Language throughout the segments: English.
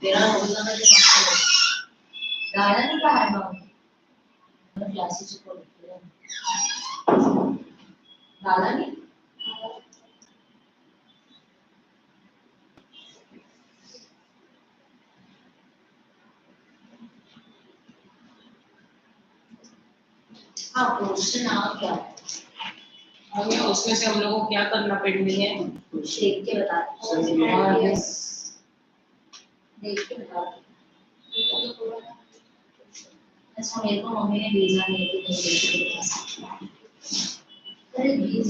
तेरा रोजाना के साथ गाना नहीं पढ़ा है मैं क्लासेस को गाना नहीं हाँ क्वेश्चन आ क्या हमें उसमें से हम लोगों को क्या करना पेंडिंग है देख के बता देख के बता अच्छा मेरे को मम्मी ने भेजा नहीं तो नहीं भेजा अरे भेज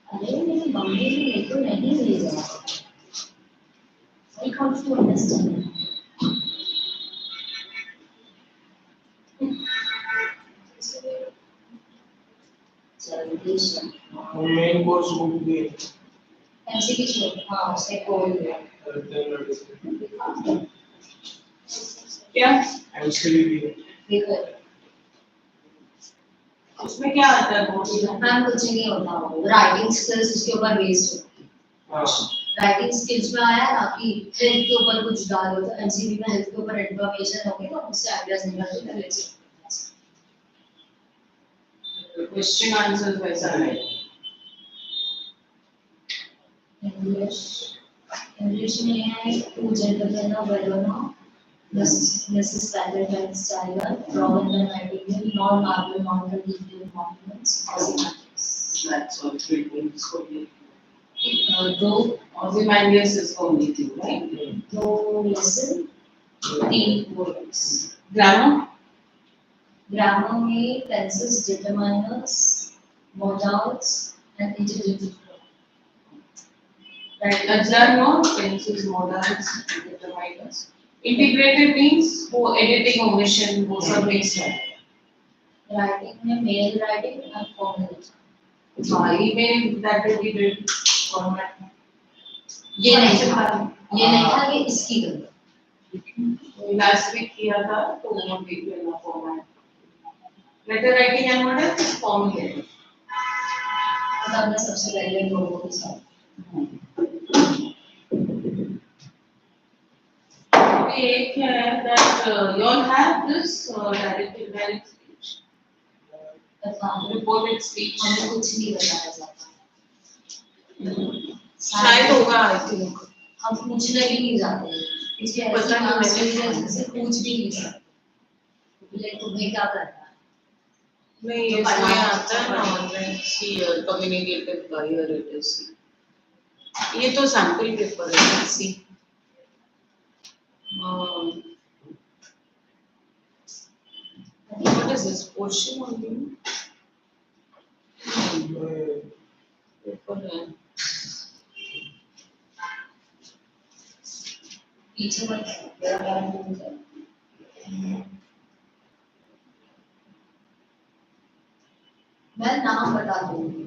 अरे मेरी मम्मी ने मेरे को नहीं भेजा I can't to understand main course book they MCQ छोड़ हाँ उसने कोड दिया क्या एमसीक्यू देखो उसमें क्या आता है मैम कुछ नहीं होता राइटिंग स्किल्स उसके ऊपर बेस्ड राइटिंग स्किल्स में आया ना कि हेल्थ के ऊपर कुछ डालो तो एमसीक्यू में हेल्थ के ऊपर इन्फॉर्मेशन होगी तो उससे आइडियाज निकल के चले क्वेश्चन आंसर वैसा है इंग्लिश में है two gentleman of Verona Mrs. Standard Style, Robin and Nightingale, non-marble, non-detailed monuments, that's all three things for you दो Ozymandias is only thing right दो lesson तीन words grammar grammar में tenses, determiners, modals and interrogative right there no tenses modals determiners integrated means वो editing omission वो सब mix है writing में mail writing and formal हाँ email that will be written format ये नहीं था कि इसकी गलती लास्ट वीक किया था तो वो भी करना format letter writing and model form है तो हमने सबसे पहले लोगों के साथ एक है that you all have this direct speech reported speech हमें कुछ नहीं बताया जाता शायद होगा आई थिंक हम पूछने भी नहीं जाते इसके पता नहीं मैंने से पूछ भी नहीं सकते बोले तुम्हें क्या करना है नहीं ये इसमें आता है ना online see communicative career it is ये तो सैंपल पेपर है see what is this portion only paper है पीछे मत मेरा काम नहीं है मैं नाम बता दूंगी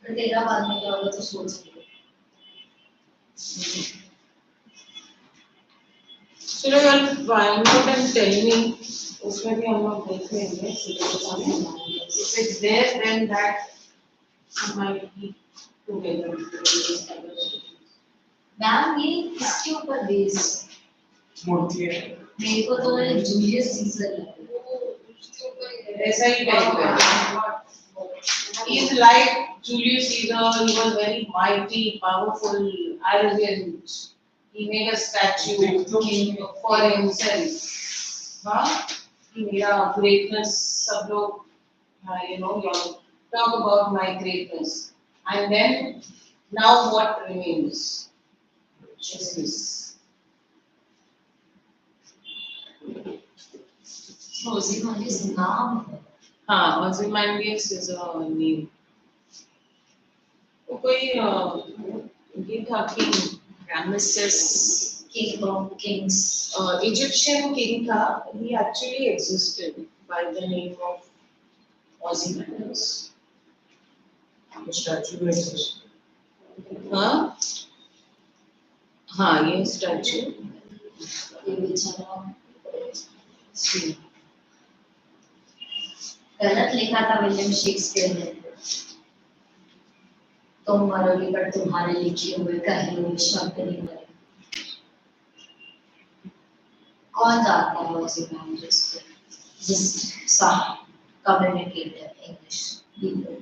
फिर तेरा बाद में क्या होगा तो सोच ले चलो यार find out and tell me उसमें भी हम लोग देख लेंगे if it's there then that might be together ma'am ये किसके ऊपर बेस्ड मूर्ति है मेरे को तो जूलियस सीजर ऐसा ही टाइप है he is like Julius Caesar he was very mighty powerful arrogant he made a statue for himself हाँ मेरा greatness सब लोग you know talk about my greatness and then now what remains justice so Ozymandias नाम है हाँ Ozymandias is a name वो कोई ये था king Ramesses king of kings Egyptian king था he actually existed by the name of Ozymandias statue है हाँ हाँ ये स्टैचू ये बेचारा गलत लिखा था विलियम शेक्सपियर ने तुम मरोगे पर तुम्हारे लिखे हुए कहे हुए शब्द नहीं मरे कौन जाता है वैसे languages को? Just some communicative English people.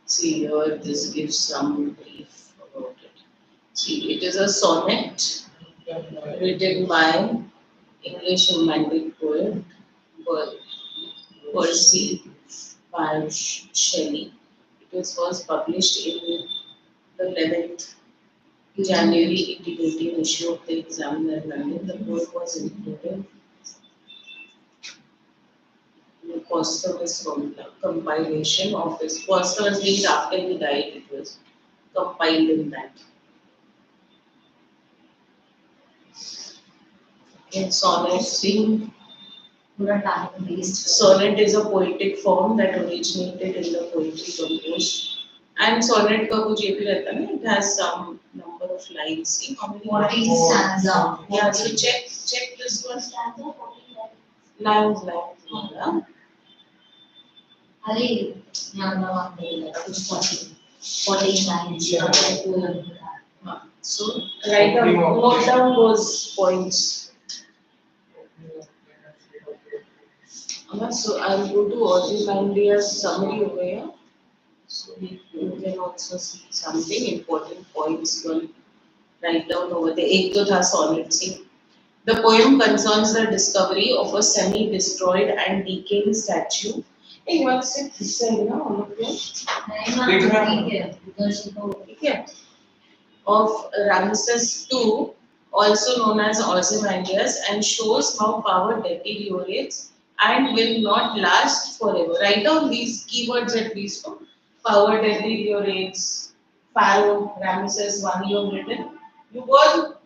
See here, this gives some brief about it. See, it is a sonnet written by English romantic poet Percy Bysshe Shelley. It was first published in the 11th January 1818 issue of the Examiner London. The poem was included in the posthumous compilation of his posthumous means after he died, it was compiled in that. In sonnet, see, पूरा time waste. sonnet is a poetic form that originated in the poetry composed. And sonnet का कुछ ये भी रहता है ना, it has some number of lines. See how many 14 stanza. Yeah, so check this one. Stanza 14 Lines. Yeah. अरे यहाँ नवा बोला कुछ 14 lines का poem. So write down, note down those points. So I'll go to Ozymandias summary over here. So you can also see something important points. You write down over there. एक तो था sonnet. See, the poem concerns the discovery of a semi-destroyed and decaying statue. Hey, you want to sit this side now? All of you? नहीं माँ ठीक है उधर से तो ठीक है? Of Ramesses II, also known as Ozymandias, and shows how power deteriorates and will not last forever. Write down these keywords at least. Power deteriorates, Pharaoh, Ramesses I you have written. You both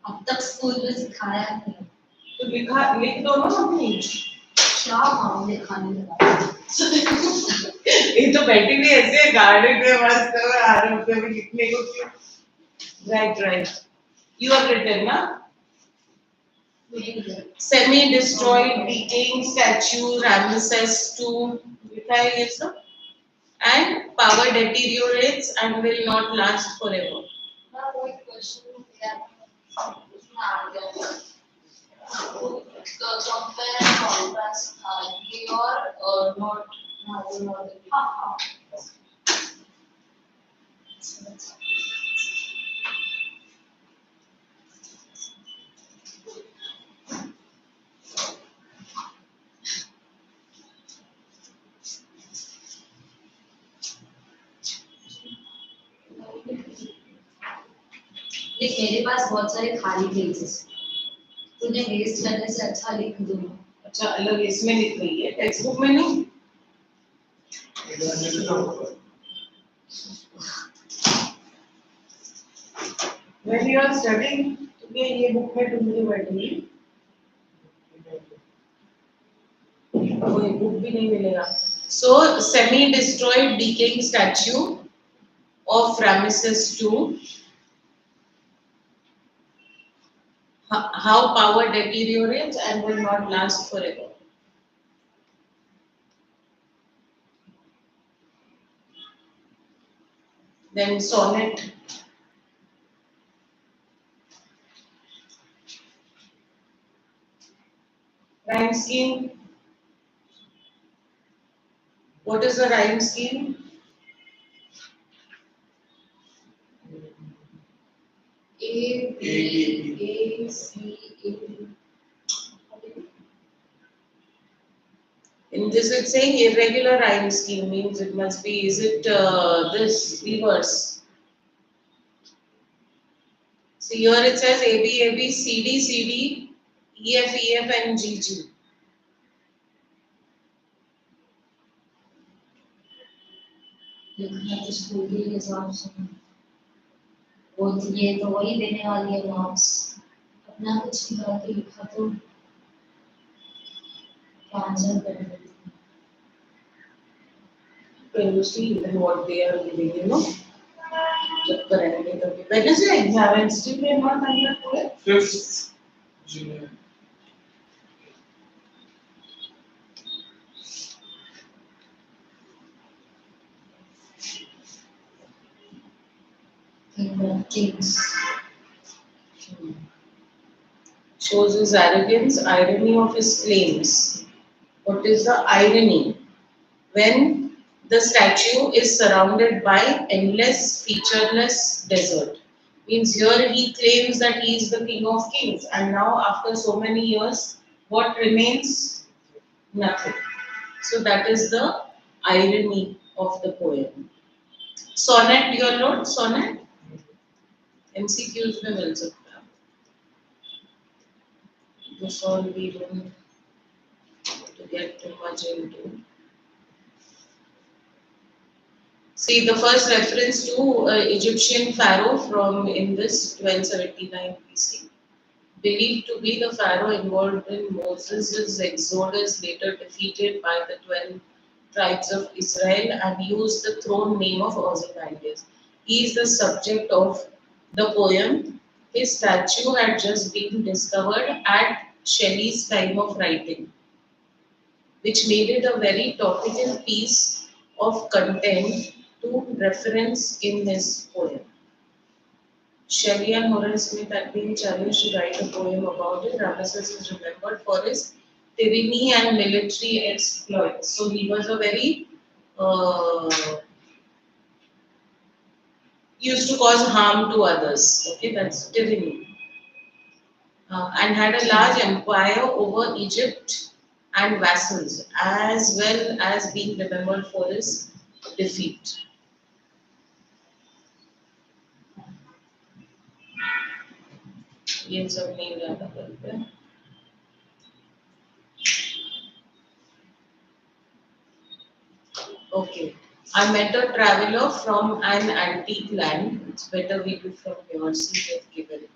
अब तक school में सिखाया नहीं तो लिख दो ना अपनी क्या हम लिखाने लगा ये तो बैठी भी ऐसे गार्डन में मस्त आराम से भी लिखने को क्यों राइट you have written ना semi-destroyed, decaying statue, Ramesses II, लिखा है ये सब, and power deteriorates and will not last forever. ना कोई क्वेश्चन है उसमें आ गया compare and contrast agree or not हाँ देख मेरे पास बहुत सारे खाली पेजेस तूने वेस्ट करने से अच्छा लिख दूँ अच्छा अलग इसमें लिख रही है टेक्स्ट बुक में नहीं when you are studying तुम्हें ये बुक में ढूंढनी पड़ेगी कोई बुक भी नहीं मिलेगा so semi destroyed decaying statue of Ramesses II how power deteriorates and will not last forever. Then sonnet. Rhyme scheme. What is the rhyme scheme? A, B, A, C, A. In this it's saying irregular rhyme scheme means it must be, is it this reverse? So here it says A, B, A, B, C, D, C, D, E, F, E, F and G, G. लिखना तो school के हिसाब से वो ये तो वही देने वाली है मार्क्स अपना कुछ निकाल के लिखा तो आंसर कर देती Can you see even what they are giving, you know? जब करेंगे तभी. When is your exam and still we are not done yet for it? 5th July. King of Kings shows his arrogance, irony of his claims. What is the irony? When the statue is surrounded by endless, featureless desert. Means here he claims that he is the king of kings, and now after so many years, what remains? Nothing. So that is the irony of the poem. Sonnet, your lord, sonnet? MCQs में मिल सकता है. This all we don't have to get too much into. See the first reference to Egyptian pharaoh from in this 1279 BC. Believed to be the pharaoh involved in Moses' exodus, later defeated by the 12 tribes of Israel and used the throne name of Ozymandias. He is the subject of the poem. His statue had just been discovered at Shelley's time of writing, which made it a very topical piece of content to reference in his poem. Shelley and Horace Smith had been challenged to write a poem about it. Ramesses is remembered for his tyranny and military exploits. So he was a very used to cause harm to others. Okay, that's tyranny. And had a large empire over Egypt and vassals, as well as being remembered for his defeat. ये सब नहीं ज्यादा करते हैं. Okay. I met a traveler from an antique land. It's better we do from here. See, they've given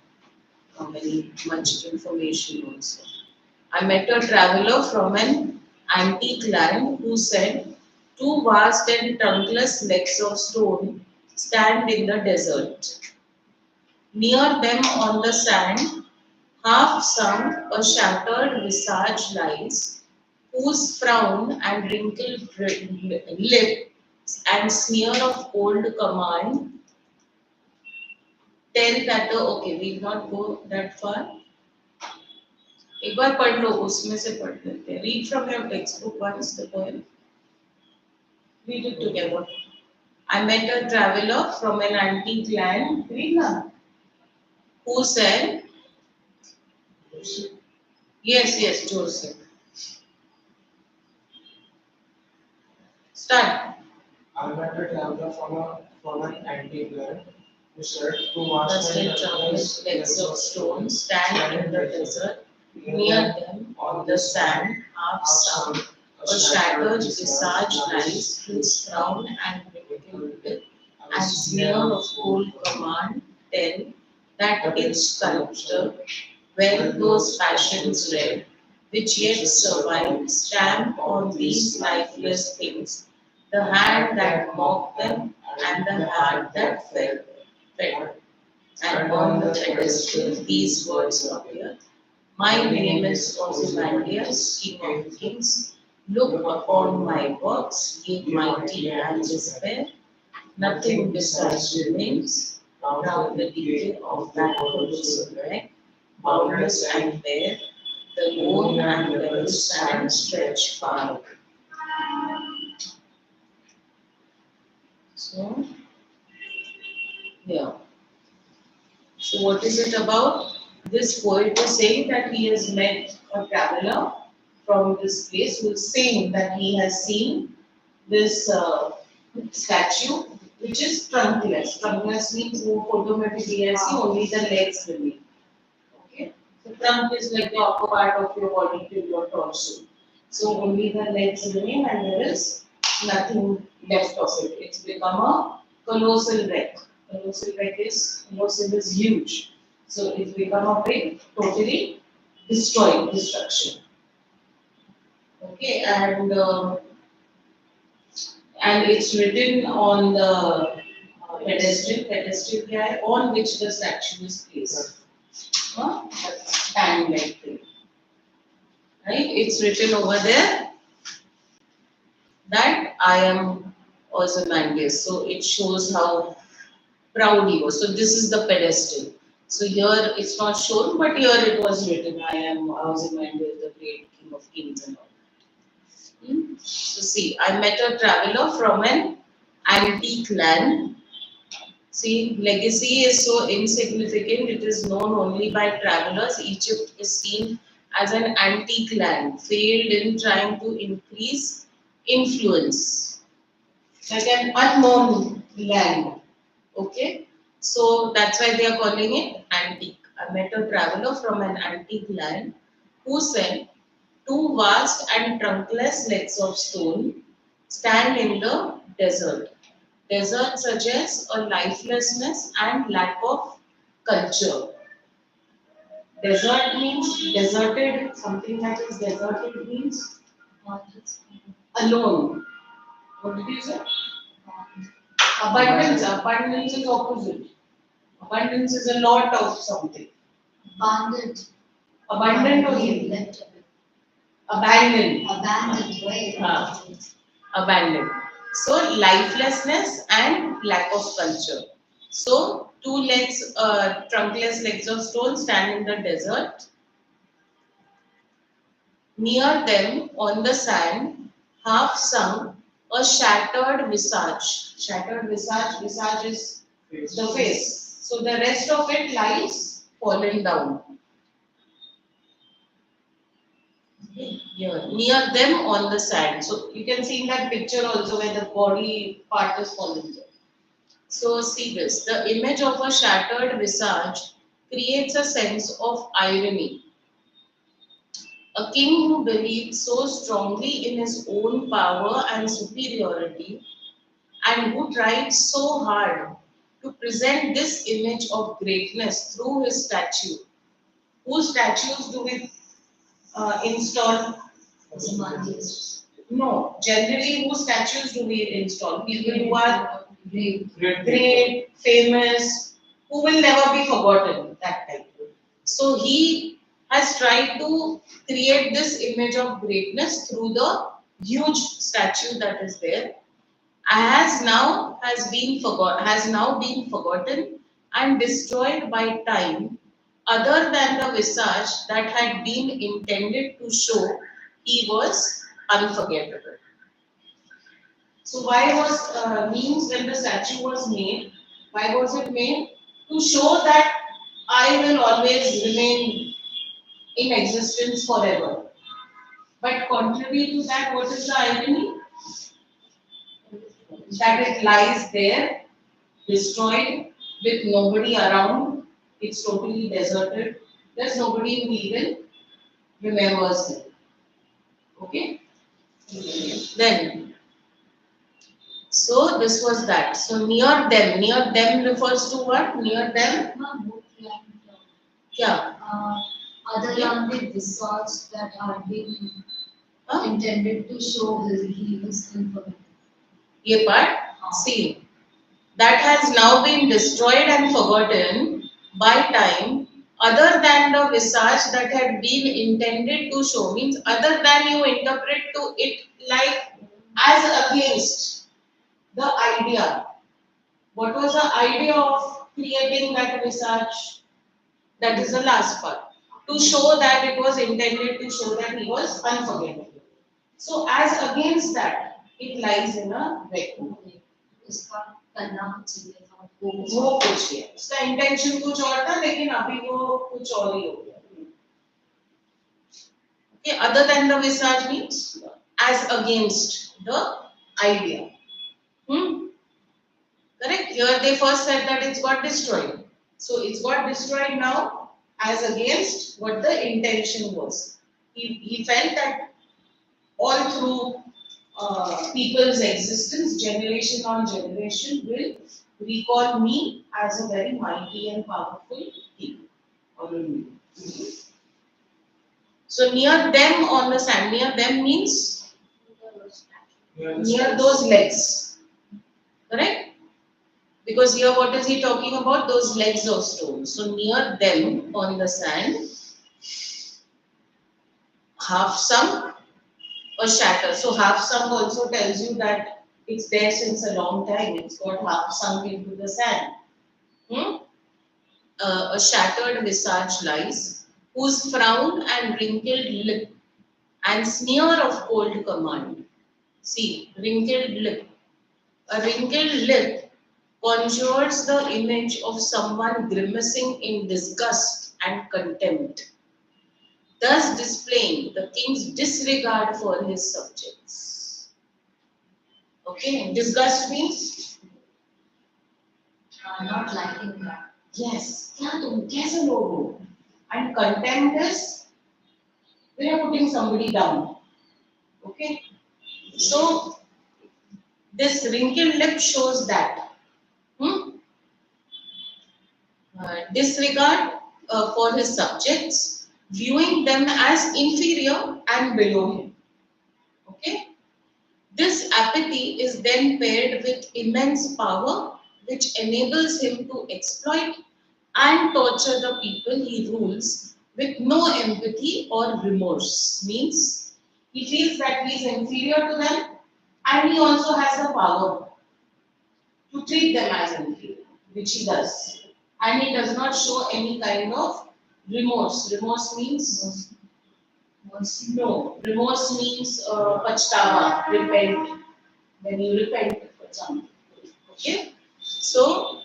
much information also. I met a traveler from an antique land who said, two vast and trunkless legs of stone stand in the desert. Near them on the sand, half sunk, a shattered visage lies, whose frown and wrinkled lip and sneer of cold command tell that the okay, we'll not go that far. एक बार पढ़ लो, उसमें से पढ़ लेते हैं. Read from your textbook once the poem. Read it together. I met a traveler from an antique land. Read now. Who said? Yes, Joseph. Start. I met a traveler from an antique land who said, two vast Rusted trunkless legs of stone stand in the desert. Near them, on the sand, half sunk, a shattered visage lies, whose frown and wrinkled lip and sneer of cold command tell that its sculptor, when those passions red, which yet survive, stamp on these lifeless things, the hand that mocked them and the heart that fed. And on the pedestal these words appear. My name is Ozymandias, King of Kings. Look upon my works, ye mighty and despair. Nothing besides remains round the decay of that colossal wreck. Boundless and bare, the lone and level sand stretch far. So, yeah. So, what is it about? This poet is saying that he has met a traveler from this place who is saying that he has seen this statue which is trunkless. Trunkless means photo mein bhi aisi, only the legs remain. Okay. So trunk is like the upper part of your body till your torso. So only the legs remain and there is nothing left of it. It's become a colossal wreck. Colossal is huge. So it's become a big, totally destroyed, destruction. Okay, and it's written on the pedestal guy on which the statue is placed. Stand like thing. Right? It's written over there that I am Ozymandias. So it shows how proud he was. So this is the pedestal. So here it's not shown, but here it was written, I was Emmanuel, the great king of kings and all. So see, I met a traveler from an antique land. See, legacy is so insignificant, it is known only by travelers. Egypt is seen as an antique land, failed in trying to increase influence, like an unknown land. Okay, so that's why they are calling it antique. I met a traveler from an antique land who said, two vast and trunkless legs of stone stand in the desert. Desert suggests a lifelessness and lack of culture. Desert means deserted, something that is deserted means alone. What did you say? Abundance. Abundance is opposite. Abundance is a lot of something. Abandoned. Abundant or Left. abandoned. Abandoned, right? Abandoned. So lifelessness and lack of culture. So two legs, trunkless legs of stone stand in the desert. Near them on the sand, half sunk, a shattered visage. Shattered visage, visage is the face. So the rest of it lies fallen down. Here, near them on the sand. So you can see in that picture also where the body part is fallen down. So see this, the image of a shattered visage creates a sense of irony. A king who believed so strongly in his own power and superiority and who tried so hard to present this image of greatness through his statue. Whose statues do we install? No, generally whose statues do we install? People who are great, famous, who will never be forgotten, that type. So he has tried to create this image of greatness through the huge statue that is there, has now been forgotten and destroyed by time, other than the visage that had been intended to show he was unforgettable. So why was means when the statue was made? Why was it made? To show that I will always remain in existence forever. But contrary to that, what is the irony? That it lies there, destroyed, with nobody around. It's totally deserted. There's nobody who even remembers him. Okay? Then, so this was that. So near them refers to what? Near them? Yeah. Other than the visage that had been intended to show he was unforgettable. Ye part, see, that has now been destroyed and forgotten by time, other than the visage that had been intended to show, means other than you interpret to it like as against the idea. What was the idea of creating that visage? That is the last part. To show that it was intended to show that he was unforgettable. So as against that, it lies in a vacuum. उसका करना कुछ चाहिए था वो कुछ है उसका intention कुछ और था लेकिन अभी वो कुछ और ही हो गया. Okay, other than the visage means as against the idea. Correct? Here they first said that it's got destroyed. So it's got destroyed now as against what the intention was. He felt that all through people's existence, generation on generation, will recall me as a very mighty and powerful king. So near them on the sand, near them means near those legs. Correct? Because here what is he talking about? Those legs of stone. So near them on the sand, half sunk or shattered. So half sunk also tells you that it's there since a long time. It's got half sunk into the sand. a shattered visage lies, whose frown and wrinkled lip and sneer of cold command. See, wrinkled lip. A wrinkled lip conjures the image of someone grimacing in disgust and contempt, thus displaying the king's disregard for his subjects. Okay, disgust means Not liking that. yes, क्या तुम कैसे लोग हो? And contempt is they are putting somebody down. Okay, so this wrinkled lip shows that disregard for his subjects, viewing them as inferior and below him. Okay, this apathy is then paired with immense power, which enables him to exploit and torture the people he rules with no empathy or remorse. Means he feels that he is inferior to them and he also has the power to treat them as inferior, which he does. And he does not show any kind of remorse. Remorse means no. Remorse means pachtawa, repent. When you repent for something. Okay? So,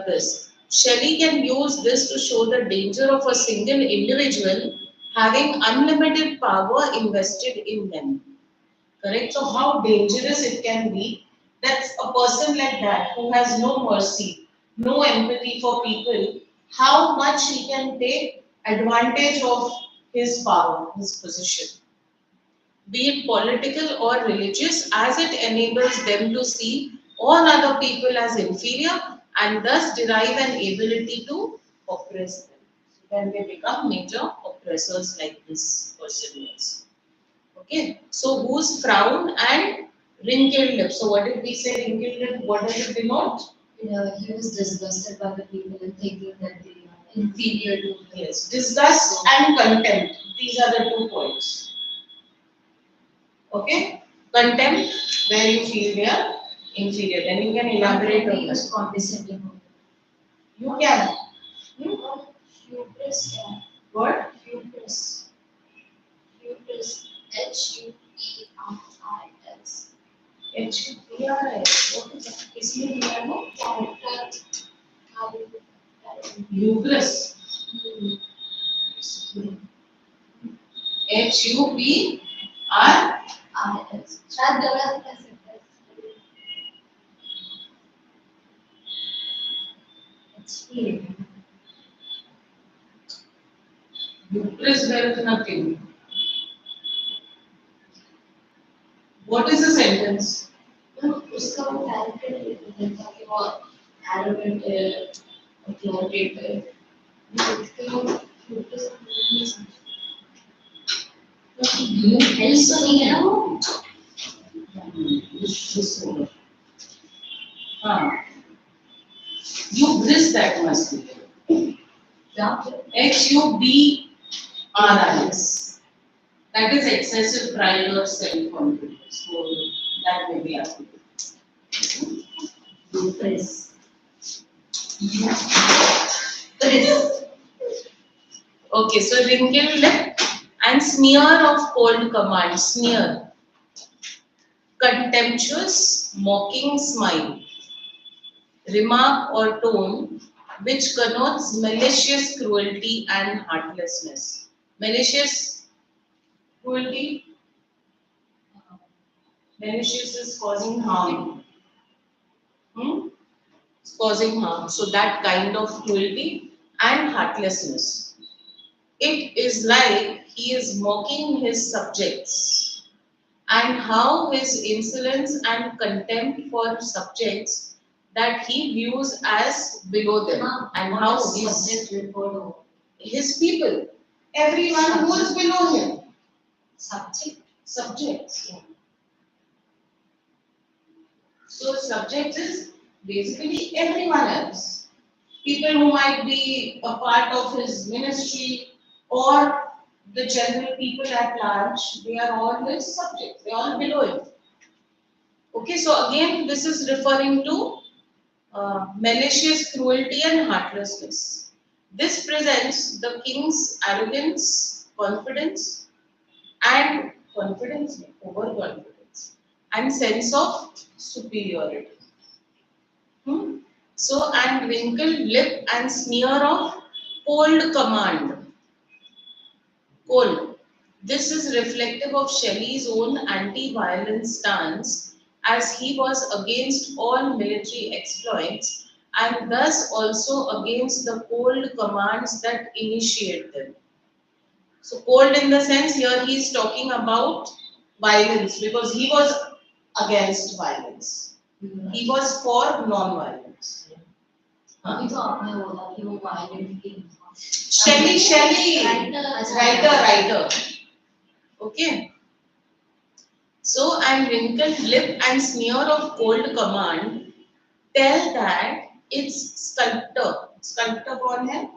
this. Shelley can use this to show the danger of a single individual having unlimited power invested in them. Correct? So, how dangerous it can be that a person like that who has no mercy, no empathy for people, how much he can take advantage of his power, his position, be it political or religious, as it enables them to see all other people as inferior and thus derive an ability to oppress them. Then they become major oppressors like this person was. Okay, so whose frown and wrinkled lip. So what did we say? Wrinkled lip, what does it denote? He was disgusted by the people and thinking that they are inferior to him. Yes, disgust and contempt. These are the 2 points. Okay, contempt, where you feel they are inferior. Then you can elaborate on He was this. condescending. You can. Hubris, yeah. What? Hubris. Hubris. H-U-E-R-I-S. H-U-B-R-S. What is that? Isliye diya no? Character. Hubris. H-U-B-R. I-S. शायद गलत कर सकते हैं. H-E. Hubris, there is nothing. What is the sentence? उसका वो character है कि वो arrogant है, authoritative है. इसके वो hubris नहीं समझते. हेल्स तो नहीं है ना वो. This one. Hubris, that must be. H-U-B-R-I-S. That is excessive pride or self-confidence. So that may be applicable. Hubris. Okay, so wrinkled lip and sneer of cold command. Sneer. Contemptuous, mocking smile. Remark or tone which connotes malicious cruelty and heartlessness. Malicious cruelty. Malicious is causing harm. It's causing harm. So that kind of cruelty and heartlessness. It is like he is mocking his subjects, and how his insolence and contempt for subjects that he views as below them, and how his people, everyone who is below him. Subjects. Yeah. So subjects is basically everyone else. People who might be a part of his ministry or the general people at large, they are all his subjects, they are all below him. Okay, so again, this is referring to malicious cruelty and heartlessness. This presents the king's arrogance, overconfidence, and sense of superiority. So, and wrinkled lip and sneer of cold command. Cold. This is reflective of Shelley's own anti-violence stance, as he was against all military exploits and thus also against the cold commands that initiate them. So cold in the sense here he is talking about violence because he was against violence. He was for non-violence. अभी तो आपने बोला कि वो violent king था. Shelley, writer. Okay. So, and wrinkled lip and sneer of cold command tell that its sculptor कौन है?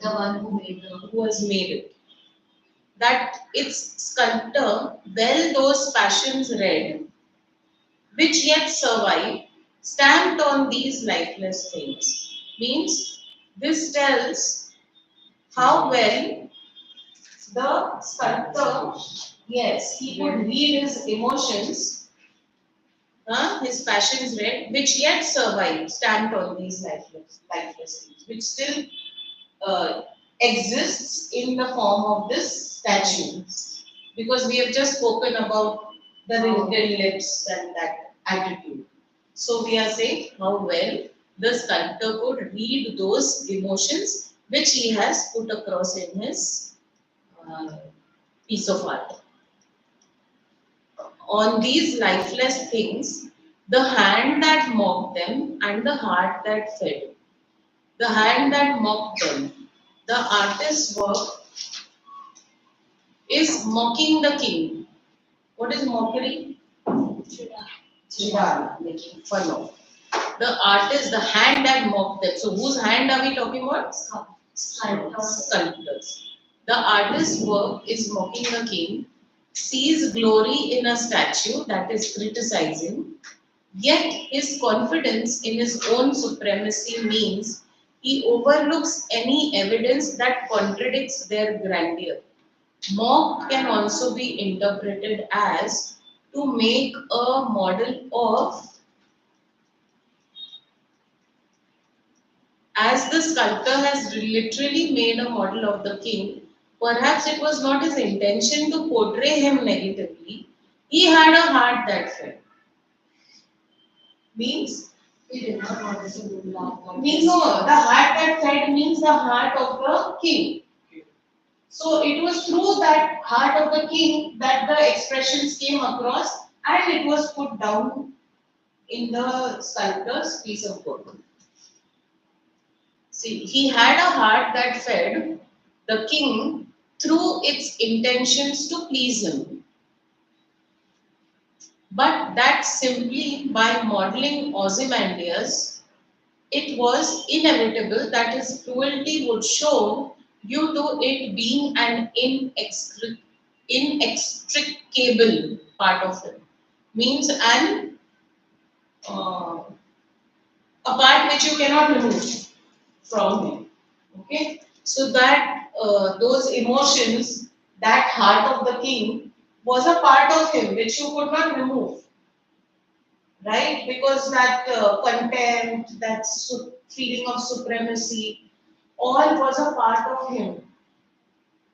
The one who has made it. That its sculptor, well those passions read, which yet survive, stamped on these lifeless things. Means this tells how well the sculptor, yes, he could read his emotions, his passions read, which yet survive, stamped on these lifeless things, which still exists in the form of this statue. Because we have just spoken about the wrinkled lips and that attitude. So we are saying how well the sculptor could read those emotions which he has put across in his piece of art. On these lifeless things, the hand that mocked them and the heart that fed. The hand that mocked them. The artist's work is mocking the king. What is mockery? Chidana, making fun of. The artist, the hand that mocked them. So whose hand are we talking about? Sculptors. The artist's work is mocking the king, sees glory in a statue that is criticizing, yet his confidence in his own supremacy means he overlooks any evidence that contradicts their grandeur. Mock can also be interpreted as to make a model of. As the sculptor has literally made a model of the king, perhaps it was not his intention to portray him negatively. He had a heart that felt. Means? he did not want to do that. Means no, the heart that fed means the heart of the king. So it was through that heart of the king that the expressions came across and it was put down in the sculptor's piece of work. See, he had a heart that fed the king through its intentions to please him. But that simply by modeling Ozymandias, it was inevitable that his cruelty would show due to it being an inextricable part of him. Means a part which you cannot remove from him. Okay, so that those emotions, that heart of the king was a part of him which you could not remove, right? Because that contempt, that feeling of supremacy, all was a part of him.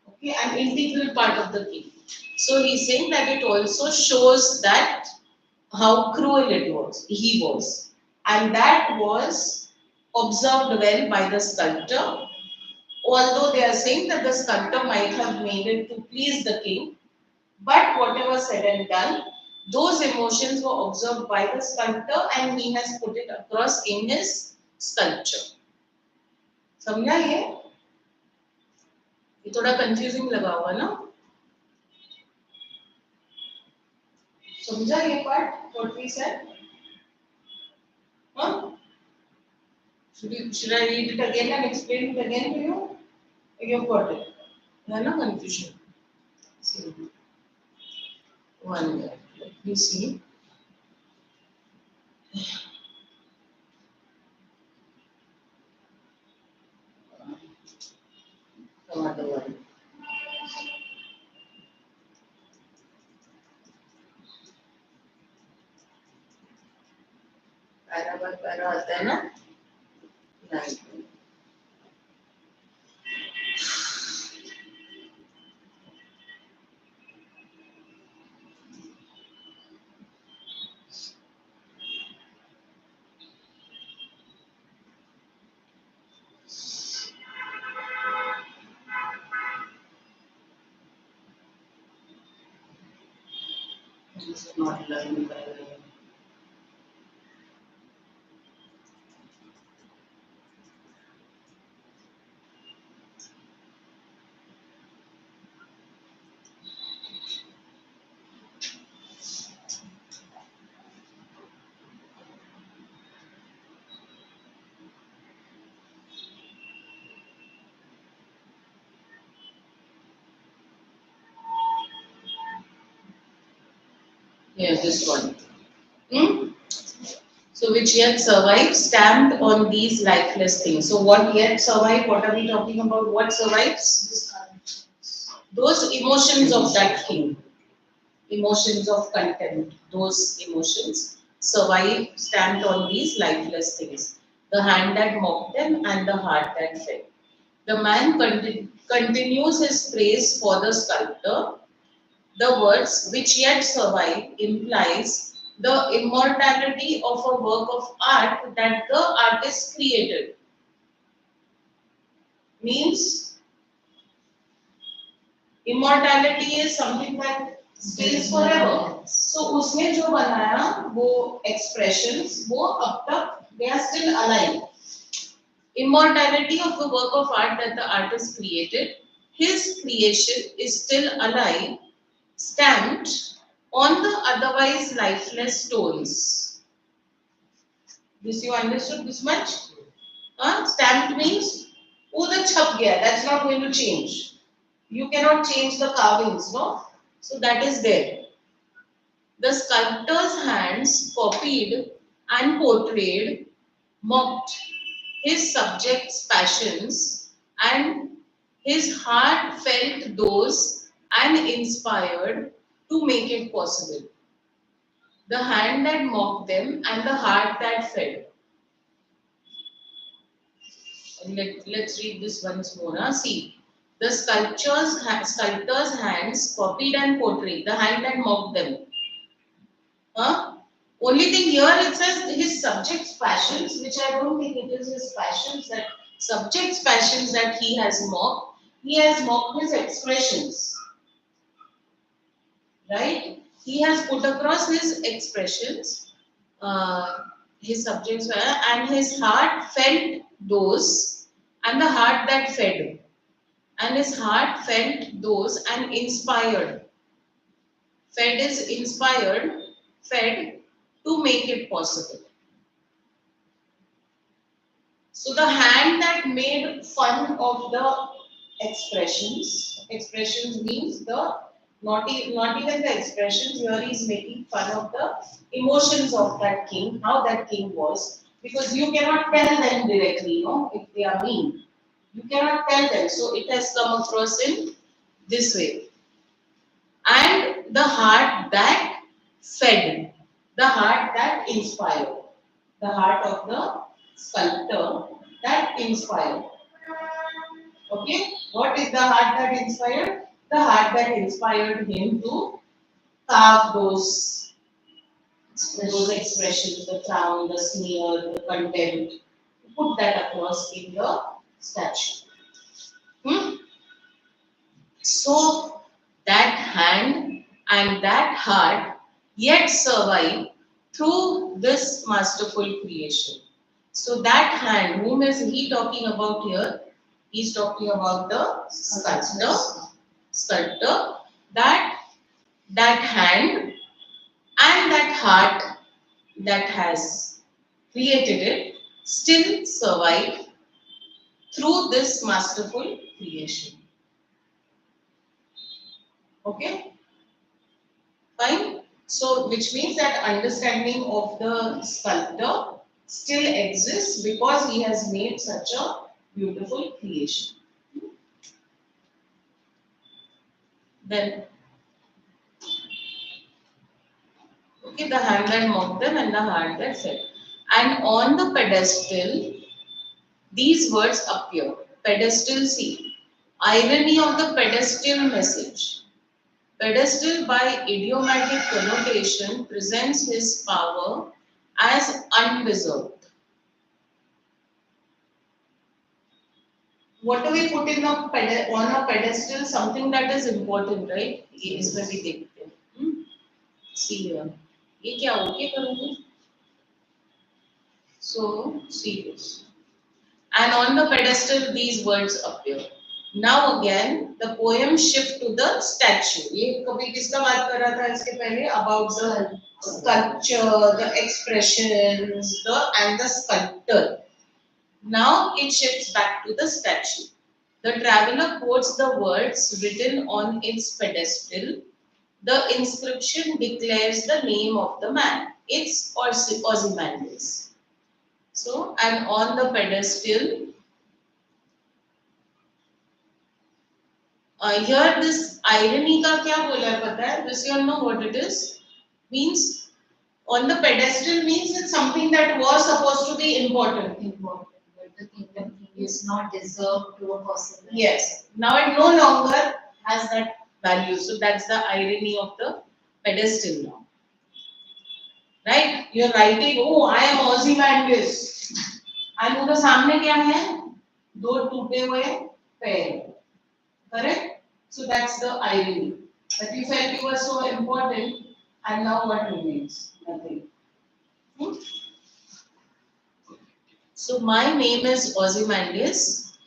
Okay, an integral part of the king. So he's saying that it also shows that how cruel he was, and that was observed well by the sculptor. Although they are saying that the sculptor might have made it to please the king, but whatever said and done, those emotions were observed by the sculptor and he has put it across in his sculpture. समझा ये थोड़ा confusing लगा हुआ ना? समझा ये part what we said? Huh? Should I read it again and explain it again to you? You've got it. है ना confusion? See. One minute. Let me see. some other one. Para by para आता है ना? नहीं. This is not learning by the way. Here, this one. So, which yet survive, stamped on these lifeless things. So, what yet survive? What are we talking about? What survives? Those emotions of that king. Emotions of contempt. Those emotions survive, stamped on these lifeless things. The hand that mocked them and the heart that fed. The man continues his praise for the sculptor. The words which yet survive implies the immortality of a work of art that the artist created. Means immortality is something that stays forever. So उसने जो बनाया वो expressions वो अब तक they are still alive. Immortality of the work of art that the artist created, his creation is still alive, stamped on the otherwise lifeless stones. This you understood this much? Stamped means udhar chhap gaya, that's not going to change. You cannot change the carvings, no? So that is there. The sculptor's hands copied and portrayed, mocked his subject's passions, and his heart felt those and inspired to make it possible. The hand that mocked them and the heart that fed. Let's read this once more. See, the sculptor's hands copied and portrayed, the hand that mocked them. Only thing here it says his subject's passions, which I don't think it is his passions, that subject's passions that he has mocked. He has mocked his expressions. Right? He has put across his expressions, his subjects were, and his heart felt those, and the heart that fed. And his heart felt those and inspired. Fed is inspired, fed to make it possible. So the hand that made fun of the expressions means the not even the expressions, here he is making fun of the emotions of that king, how that king was, because you cannot tell them directly, if they are mean. You cannot tell them, so it has come across in this way. And the heart that fed, the heart that inspired, the heart of the sculptor that inspired. Okay, what is the heart that inspired? The heart that inspired him to carve those expressions, the frown, the sneer, the contempt, put that across in the statue. So that hand and that heart yet survive through this masterful creation. So that hand, whom is he talking about here? He is talking about the sculptor, that hand and that heart that has created it still survive through this masterful creation. Okay, fine. So which means that understanding of the sculptor still exists because he has made such a beautiful creation. Then, okay, the hand that mocked them and the heart that fed. And on the pedestal, these words appear. Pedestal, see. Irony of the pedestal message. Pedestal, by idiomatic connotation, presents his power as undeserved. What do we put in on a pedestal? Something that is important, right? ये इसमें भी देखते हैं. See here. ये क्या okay करूँगी? So see this. And on the pedestal, these words appear. Now again, the poem shift to the statue. ये कभी किसका बात कर रहा था इसके पहले? About the sculpture, the expressions, and the sculptor. Now it shifts back to the statue. The traveler quotes the words written on its pedestal. The inscription declares the name of the man. It's Ozymandias. So, and on the pedestal, here this irony का क्या बोला है पता है? Does you all know what it is? Means on the pedestal means it's something that was supposed to be important. Important, but the kingdom is not deserved to a person. Yes. Now it no longer has that value. So that's the irony of the pedestal now. Right? You're writing, oh, I am Ozymandias. And उधर सामने क्या है? दो टूटे हुए पैर. Correct? So that's the irony. That you felt you were so important, and now what remains? Nothing. So my name is Ozymandias,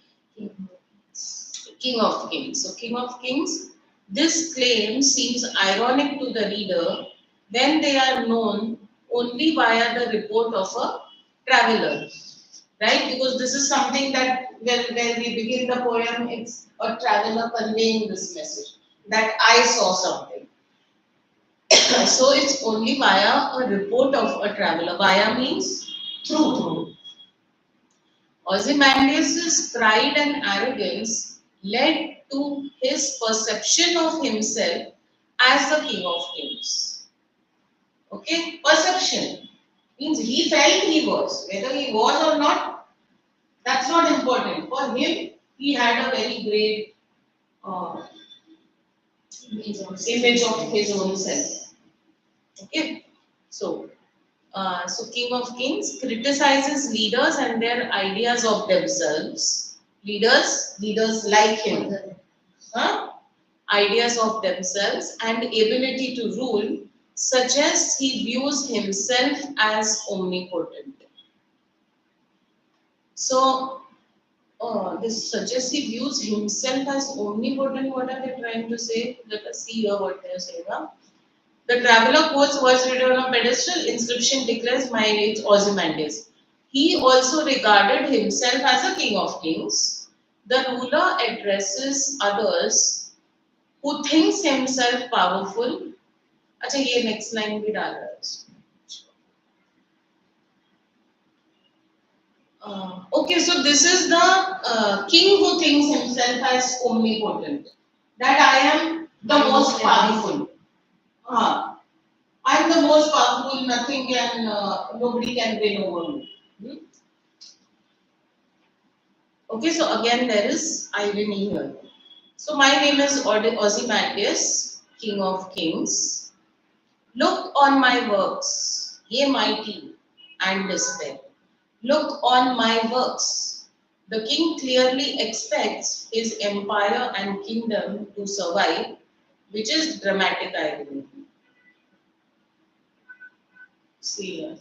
King of Kings. So King of Kings, this claim seems ironic to the reader when they are known only via the report of a traveler. Right? Because this is something that when we begin the poem, it's a traveler conveying this message that I saw something. So it's only via a report of a traveler. Via means through. Ozymandias' pride and arrogance led to his perception of himself as the king of kings. Okay, perception means he felt he was. Whether he was or not, that's not important. For him, he had a very great image of his own self. Okay, so King of Kings criticizes leaders and their ideas of themselves. Leaders like him. Ideas of themselves and ability to rule, suggests he views himself as omnipotent. So, this suggests he views himself as omnipotent. What are they trying to say? Let us see here what they are saying. The traveler quotes words written on a pedestal. Inscription declares, my name is Ozymandias. He also regarded himself as a king of kings. The ruler addresses others who thinks himself powerful. अच्छा ये next line भी डाल रहा है. Okay, so this is the king who thinks himself as omnipotent. That I am the most powerful. I am the most powerful. Nothing can, nobody can win over me. Okay, so again there is irony here. So my name is Ozymandias, King of Kings. Look on my works, ye mighty, and despair. Look on my works. The king clearly expects his empire and kingdom to survive, which is dramatic irony. See here.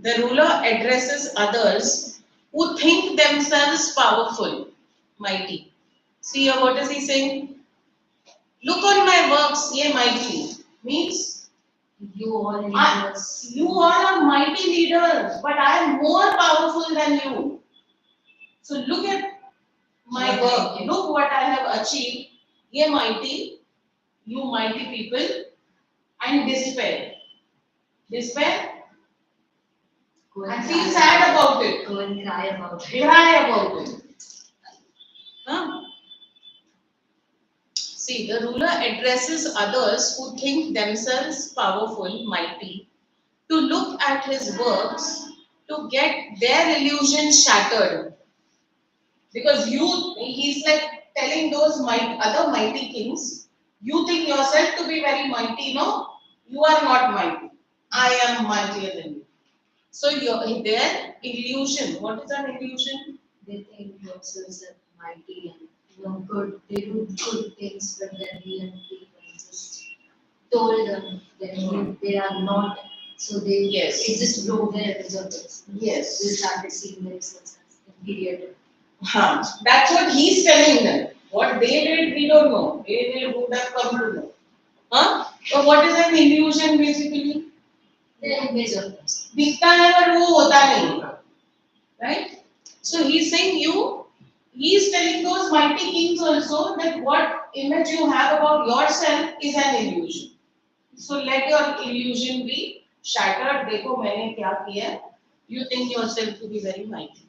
The ruler addresses others who think themselves powerful, mighty. See here, what is he saying? Look on my works, ye mighty. Means you all leaders. You all are mighty leaders, but I am more powerful than you. So look at my work. Look what I have achieved. Ye mighty, you mighty people, and despair. Despair. And feel sad about it. Go and cry about it. Cry about it. Huh? See, the ruler addresses others who think themselves powerful, mighty, to look at his works to get their illusion shattered. Because he's like telling those other mighty kings, you think yourself to be very mighty, no? You are not mighty. I am mightier than you. So their illusion, what is an illusion? They think themselves are mighty and good. They do good things, but then the people just told them that they are not. So it just broke their image of this. Yes. They started seeing themselves as inferior. That's what he's telling them. What they did, we don't know. They would have come to know. So what is an illusion basically? Their image of themselves. दिखता है पर वो होता नहीं. Right? So he's saying he's telling those mighty kings also that what image you have about yourself is an illusion. So let your illusion be shattered. देखो मैंने क्या किया? You think yourself to be very mighty.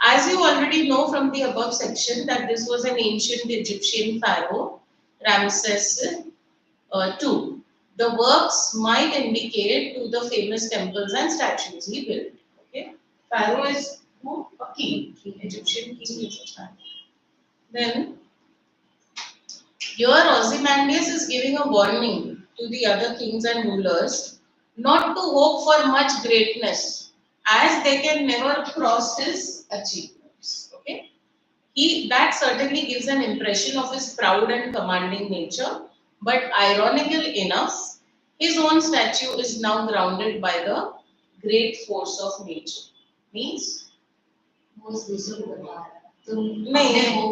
As you already know from the above section that this was an ancient Egyptian pharaoh, Ramses II. The works might indicate to the famous temples and statues he built. Okay, pharaoh is who? A king. Egyptian king is a pharaoh. Then here Ozymandias is giving a warning to the other kings and rulers not to hope for much greatness, as they can never cross his achievements. Okay, that certainly gives an impression of his proud and commanding nature, but ironical enough, his own statue is now grounded by the great force of nature. Means Most दूसरों को बता रहा है तुम नहीं अपने है.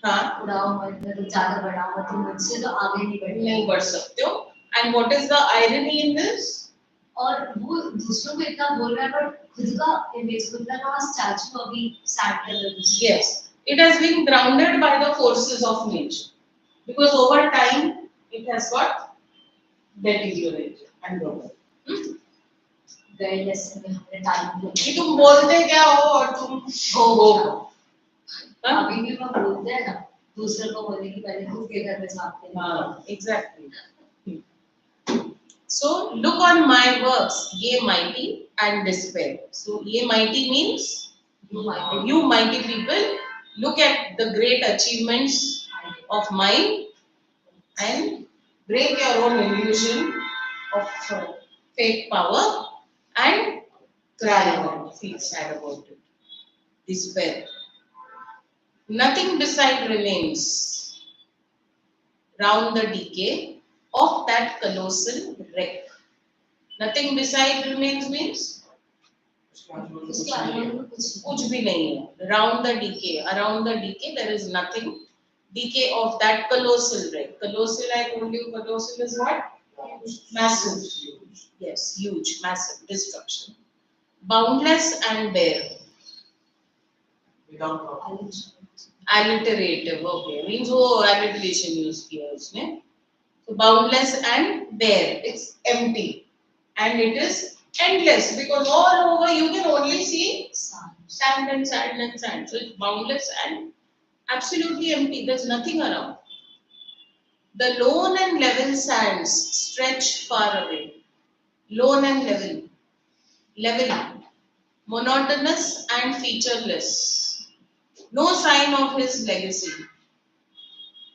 हाँ उड़ाओ मत मतलब ज़्यादा बढ़ाओ मत तुम मुझसे तो आगे नहीं बढ़ नहीं बढ़ सकते हो. And what is the irony in this? और वो दूसरों को इतना बोल रहा है पर खुद का इमेज खुद का स्टैचू अभी सैड कर रहा है. Yes, it has been grounded by the forces of nature, because over time it has got deteriorated and broken. गए लेसन में हमने टाइम को कि तुम बोलते क्या हो और तुम हो. अभी भी मैं बोलते हैं ना दूसरे को बोलने की पहले खुद के घर में जाते हैं. हाँ, exactly. So look on my works, ye mighty, and despair. So ye mighty means you mighty people, look at the great achievements of mine and break your own illusion of fake power and cry out, feel sad about it. Despair. Nothing beside remains round the decay of that colossal wreck. Nothing beside remains means कुछ भी नहीं है. Round the decay, around the decay, there is nothing. Decay of that colossal wreck. Colossal, I told you, colossal is what? Massive. Yes, huge, massive destruction. Boundless and bare. Alliterative, okay. Means वो alliteration use किया उसने. So boundless and bare. It's empty. And it is endless, because all over you can only see sand and sand and sand. So it's boundless and absolutely empty. There's nothing around. The lone and level sands stretch far away. Lone and level. Level. Monotonous and featureless. No sign of his legacy.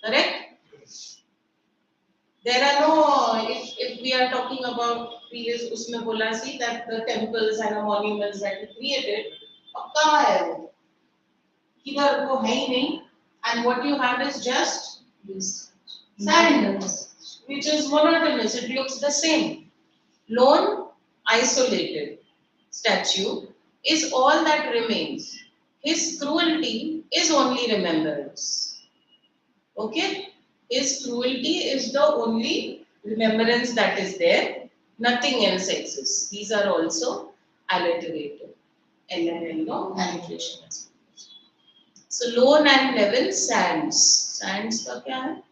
Correct? There are no, if we are talking about previous उसमें बोला सी that the temples and the monuments that he created, अब कहाँ है वो? किधर वो है ही नहीं. And what you have is just sand, which is monotonous. It looks the same. Lone, isolated statue is all that remains. His cruelty is only remembrance. Okay? His cruelty is the only remembrance that is there. Nothing else exists. These are also alliterated. LNL, no? Alliteration. So lone and level sands. Sands का क्या है?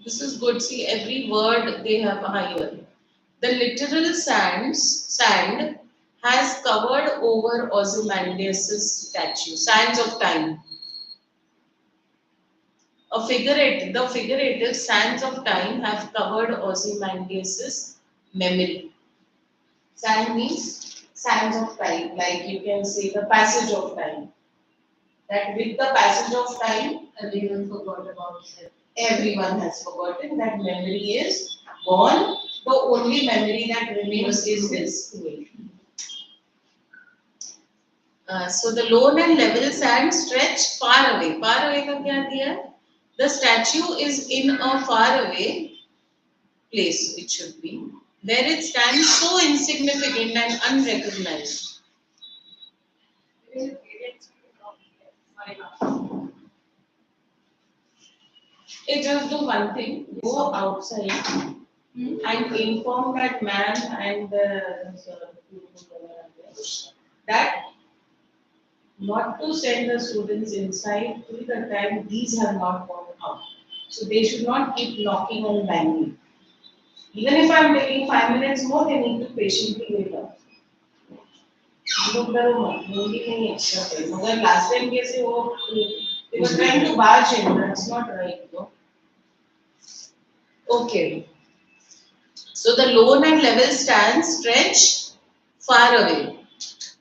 This is good. See, every word they have higher. The literal sand has covered over Ozymandias' statue. Sands of time. The figurative sands of time have covered Ozymandias's memory. Sand means sands of time, like you can say the passage of time. That with the passage of time, Everyone forgot about him. everyone has forgotten. That memory is gone. The only memory that remains is his will. So the lone and level sand stretch far away. Far away का क्या दिया है? The statue is in a far away place. It should be where it stands so insignificant and unrecognized. It just do one thing: go outside and inform that man and that not to send the students inside till the time these have not gone out. So they should not keep knocking and banging. Even if I am taking 5 minutes more, they need to patiently wait up. लोग डरो मत, movie नहीं extra पे, मगर last time कैसे वो they were trying to barge in. That's not right, no. Okay. So the lone and level stands stretch far away.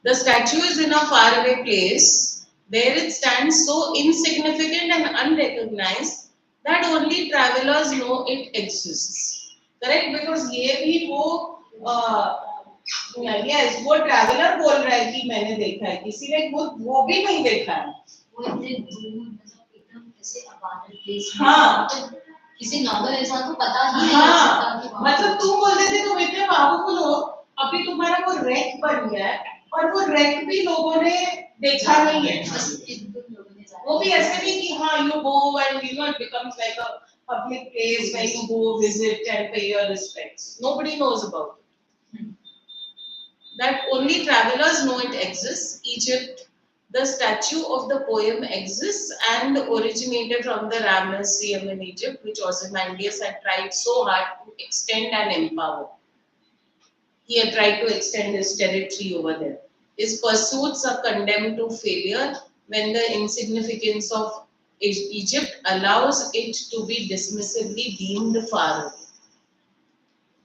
The statue is in a faraway place where it stands so insignificant and unrecognized that only travelers know it exists. Correct? Because ये भी वो yes, वो traveler बोल रहा है कि मैंने देखा है, किसी ने वो भी नहीं देखा है. वो इतने दूर मतलब एकदम ऐसे abandoned place में. हाँ. किसी नॉर्मल इंसान को पता ही नहीं हो सकता कि वहाँ मतलब तुम बोल रहे थे तुम इतने पावरफुल हो, अभी तुम्हारा वो रैक बन गया है और वो रैक भी लोगों ने देखा नहीं है. वो भी ऐसे नहीं कि हाँ you go and you know it becomes like a public place where you go visit and pay your respects. Nobody knows about it. That only travelers know it exists. Egypt, the statue of the poem exists and originated from the Ramesseum in Egypt, which Ozymandias had tried so hard to extend and empower. He had tried to extend his territory over there. His pursuits are condemned to failure when the insignificance of Egypt allows it to be dismissively deemed far away.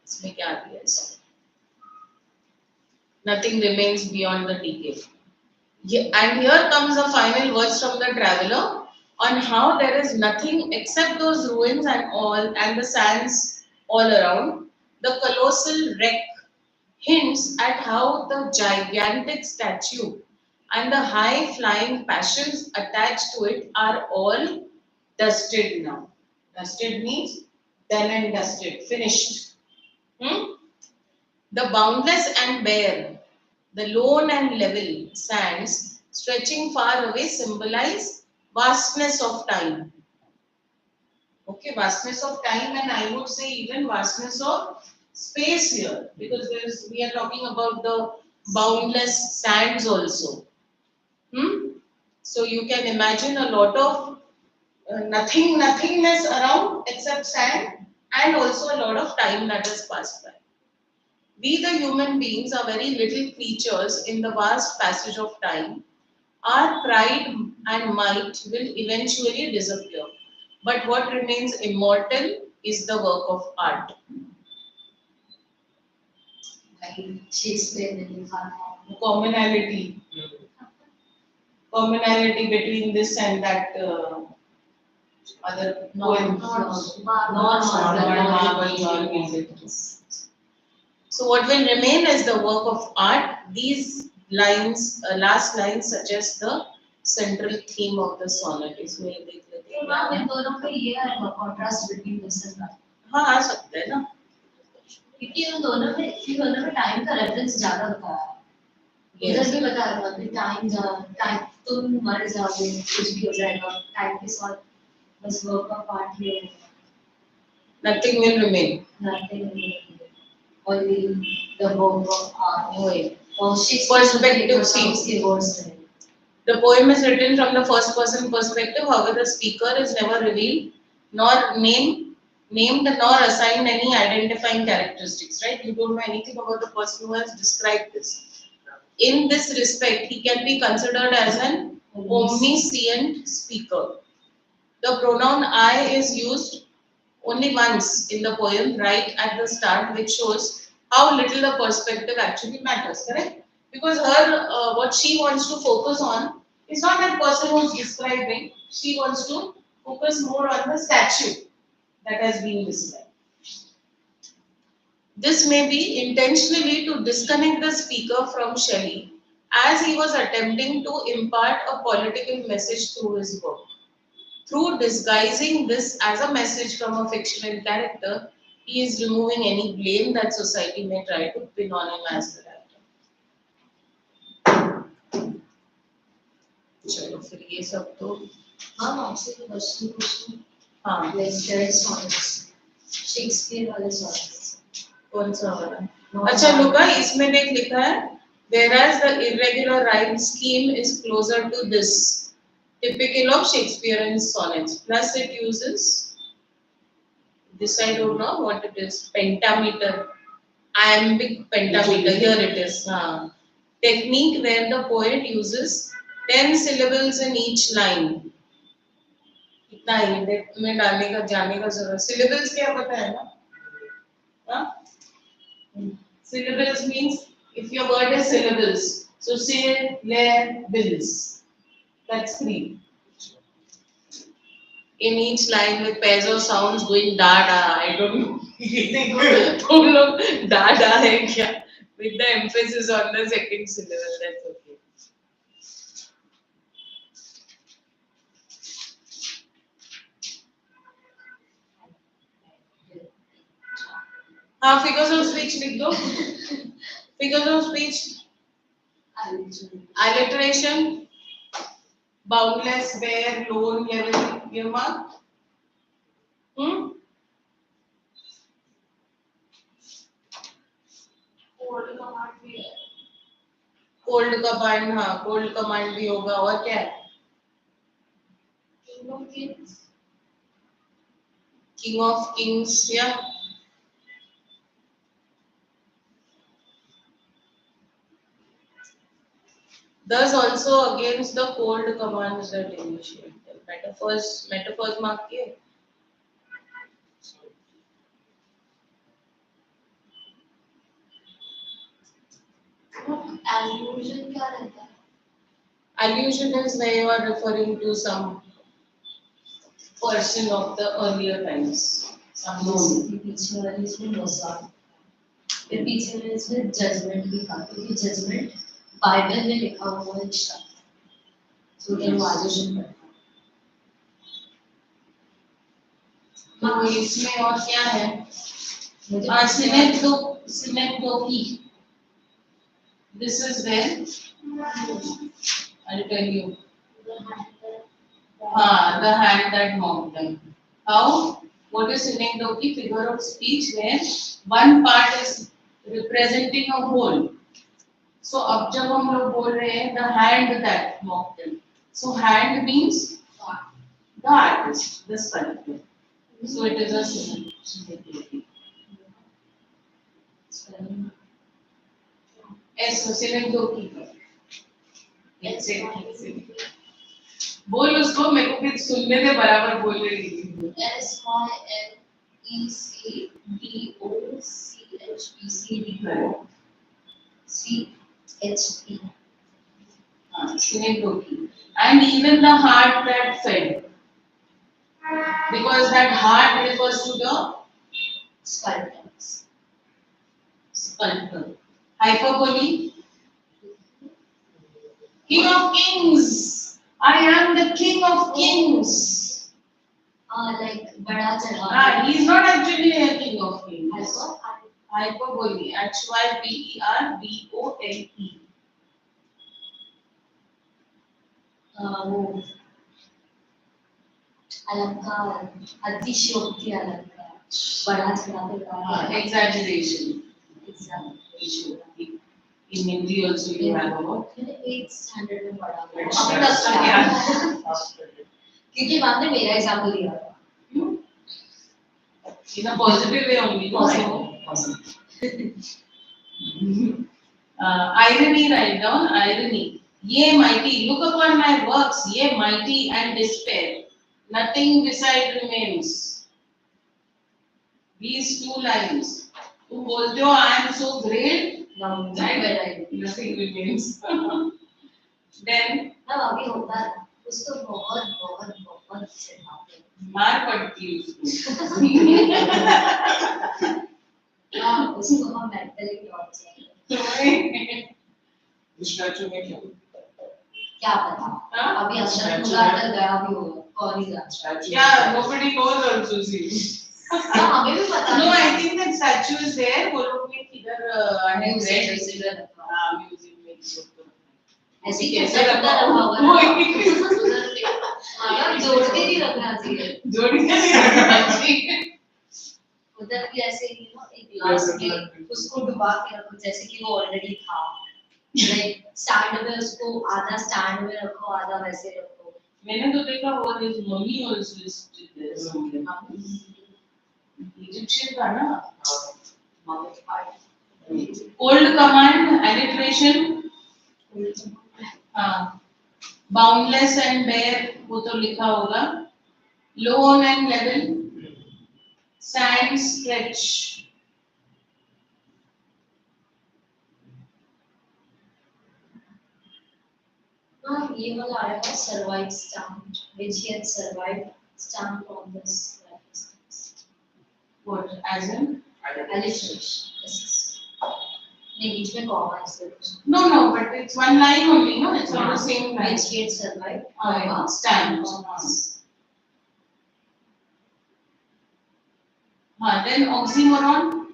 इसमें क्या दिया है? Nothing remains beyond the decay. And here comes the final words from the traveler on how there is nothing except those ruins and the sands all around. The colossal wreck hints at how the gigantic statue and the high flying passions attached to it are all dusted now. Dusted means done and dusted, finished. The boundless and bare, the lone and level sands stretching far away symbolize vastness of time. Okay, vastness of time, and I would say even vastness of space here, because we are talking about the boundless sands also. So you can imagine a lot of nothingness around except sand, and also a lot of time that has passed by. We, the human beings, are very little creatures in the vast passage of time. Our pride and might will eventually disappear. But what remains immortal is the work of art. Commonality. Commonality between this and that other poem. So what will remain is the work of art. These lines, last lines suggest the central theme of the sonnet. इसमें ये देख लेते हैं. दोनों पे ये है contrast between this and that. हाँ आ सकते हैं ना. क्योंकि उन दोनों में टाइम का रेफरेंस ज्यादा होता है. इधर भी बता रहा था टाइम तुम मर जाओगे कुछ भी हो जाएगा टाइम के साथ बस वर्क ऑफ आर्ट में. Nothing will remain. Nothing will remain. Only the work of art. Perspective seems. The poem is written from the first person perspective. However, the speaker is never revealed, nor named, nor assigned any identifying characteristics. Right? You don't know anything about the person who has described this. In this respect, he can be considered as an omniscient speaker. The pronoun I is used only once in the poem, right at the start, which shows how little the perspective actually matters, correct? Because what she wants to focus on is not that person who's describing, she wants to focus more on the statue that has been described. This may be intentionally to disconnect the speaker from Shelley, as he was attempting to impart a political message through his work. Through disguising this as a message from a fictional character, he is removing any blame that society may try to pin on him as the writer. चलो फिर ये सब तो हाँ आपसे question पूछूं हाँ like there is sonnets Shakespeare वाले sonnets कौन सा वाला अच्छा लुका इसमें देख लिखा है whereas the irregular rhyme scheme is closer to this typical of Shakespearean sonnets plus it uses this I don't know what it is pentameter iambic pentameter here it is technique where the poet uses 10 syllables in each line इतना ही में डालने का जाने का जरूरत syllables क्या पता है ना हाँ syllables means if your word is syllables so syllables that's 3 in each line with pairs of sounds going da da I don't know तुम लोग da da है क्या with the emphasis on the second syllable that's okay हाँ figures of speech लिख दो figures of speech alliteration boundless bare lone level give mark cold command हाँ cold command भी होगा और क्या है किंग ऑफ किंग्स या thus also against the cold commands that initiate metaphors mark किए allusion क्या रहता है allusion is where you are referring to some person of the earlier times some known पीछे वाले इसमें मजाक फिर पीछे वाले इसमें जजमेंट भी था क्योंकि जजमेंट बाइबल में लिखा हुआ है शब्द तो ये वाल्यूशन करता तो इसमें और क्या है मुझे synecdoche this is when I'll tell you the hand that mocked them how what is synecdoche figure of speech where one part is representing a whole so अब जब हम लोग बोल रहे हैं the hand that mocked them so hand means the artist the sculptor so it is a synecdoche ऐसा synecdoche बोल उसको मेरे को कुछ सुनने से बराबर बोल रही थी SYNECDOCHECP synecdoche and even the heart that fed because that heart refers to the sculptor hyperbole king of kings I am the king of kings like बड़ा चढ़ा he is not actually a king of kings hyperbole HYPERBOLE वो अलंकार अतिशयोक्ति अलंकार बड़ा चढ़ावे का exaggeration example in Hindi also you have about 8th standard में पढ़ा अब तक क्या क्योंकि मैम ने मेरा एग्जाम्पल दिया था in a positive way only irony write down irony ye mighty look upon my works ye mighty and despair Nothing beside remains. These two lines. तुम बोलते हो I am so great. Nothing remains. Then अभी होता है उसको बहुत बहुत बहुत चिढ़ाते हैं। मार पड़ती है उसको। उसको हम मेंटली टॉर्चर करते हैं। इस स्टैचू में क्या पता अभी अशरफ मुगादर गया भी होगा कौन ही जाने। Yeah, nobody knows also see. हमें भी पता No, नहीं। I think that statue is there. वो लोग ने किधर म्यूजियम म्यूजियम में ऐसे कैसे कैसे रखा रखा होगा? होगा यार जोड़ के नहीं रखना चाहिए। जोड़ के नहीं रखना चाहिए। उधर भी ऐसे ही ना एक ग्लास में उसको डुबा के रखो जैसे कि वो ऑलरेडी था। लाइक स्टैंड में उसको आधा स्टैंड में रखो आधा वैसे रखो। मैंने तो देखा वो his mummy also is Egyptian था ना? Old command alliteration. हाँ. Boundless and bare वो तो लिखा होगा. Lone and level. Sand stretch. हाँ ये वाला आया था survived stamp which he had survived stamp on this What as in? alliteration yes नहीं बीच में comma है इसलिए No, but it's one line only, no? It's not the same line. which he had survived Stamp. हाँ, then oxymoron.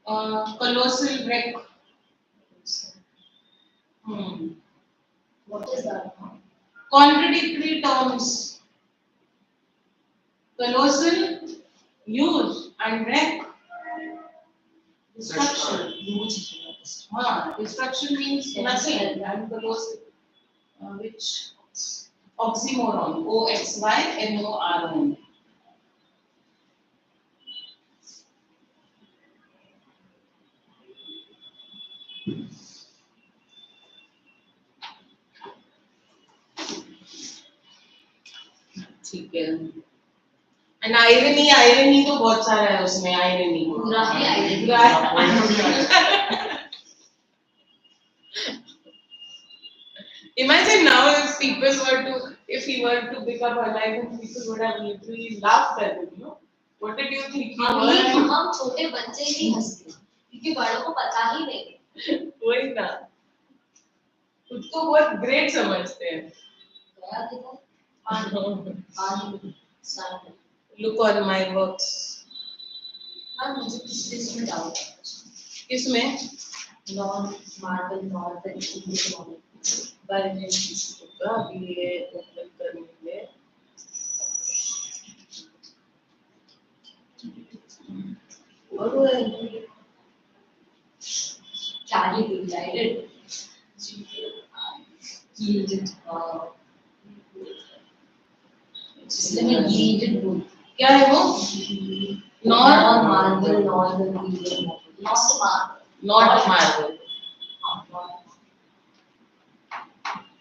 Colossal wreck. what is that Contradictory terms. Colossal, use, and wreck. Destruction. Destruction means nothing, and colossal, which oxymoron. OXYMORON. ठीक है। And irony तो बहुत सारा है उसमें irony। पूरा ही irony। Imagine now if he were to become alive and people would have literally laughed at him, no? What did you think? हम छोटे बच्चे ही हंसते क्योंकि बड़ों को पता ही नहीं। वही ना। खुद को बहुत ग्रेट समझते हैं। गया किधर? Look on my works. हाँ मुझे किसी में डाउट है। किसमें? मार्बल नॉर्मल बारे में होगा अभी ये मतलब करेंगे। और वो Can you be guided? Yielded. इसमें yielded wood. क्या है वो? Nor marble, nor the yielded wood. Not marble.